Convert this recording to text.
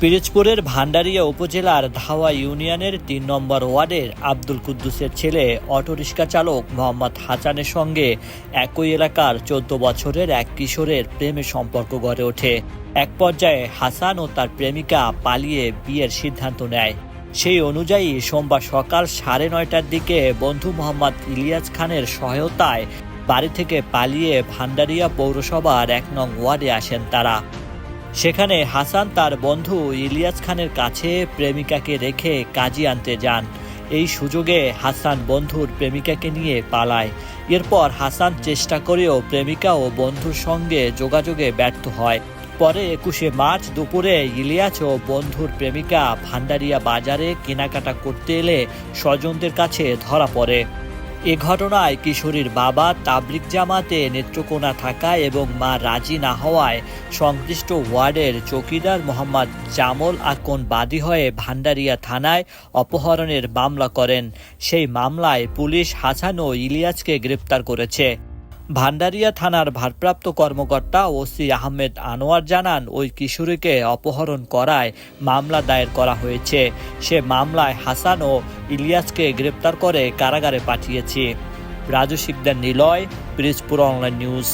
পিরোজপুরের ভান্ডারিয়া উপজেলার ধাওয়া ইউনিয়নের ৩ নম্বর ওয়ার্ডের আব্দুল কুদ্দুসের ছেলে অটোরিকশা চালক মোহাম্মদ হাসানের সঙ্গে একই এলাকার ১৪ বছরের এক কিশোরের প্রেমের সম্পর্ক গড়ে ওঠে। এক পর্যায়ে হাসান ও তার প্রেমিকা পালিয়ে বিয়ের সিদ্ধান্ত নেয়। সেই অনুযায়ী সোমবার সকাল ৯:৩০টার দিকে বন্ধু মোহাম্মদ ইলিয়াস খানের সহায়তায় বাড়ি থেকে পালিয়ে ভান্ডারিয়া পৌরসভার ১ নং ওয়ার্ডে আসেন তারা। সেখানে হাসান তার বন্ধু ইলিয়াস খানের কাছে প্রেমিকাকে রেখে কাজী আনতে যান। এই সুযোগে হাসান বন্ধুর প্রেমিকাকে নিয়ে পালায়। এরপর হাসান চেষ্টা করেও প্রেমিকা ও বন্ধুর সঙ্গে যোগাযোগে ব্যর্থ হয়। পরে ২১শে মার্চ দুপুরে ইলিয়াস ও বন্ধুর প্রেমিকা ভান্ডারিয়া বাজারে কেনাকাটা করতে এলে স্বজনদের কাছে ধরা পড়ে। এ ঘটনায় কিশোরীর বাবা তাবলিগ জামাতে নেত্রকোনা থাকা এবং মা রাজি না হওয়ায় সংশ্লিষ্ট ওয়ার্ডের চৌকিদার মোহাম্মদ জামল আকন বাদী হয়ে ভান্ডারিয়া থানায় অপহরণের মামলা করেন। সেই মামলায় পুলিশ হাসান ও ইলিয়াসকে গ্রেপ্তার করেছে। ভান্ডারিয়া থানার ভারপ্রাপ্ত কর্মকর্তা ওসি আহমেদ আনোয়ার জানান, ওই কিশোরীকে অপহরণ করায় মামলা দায়ের করা হয়েছে। সে মামলায় হাসান ও ইলিয়াসকে গ্রেপ্তার করে কারাগারে পাঠিয়েছে। Raju Sikdar Niloy, Pirojpur online news.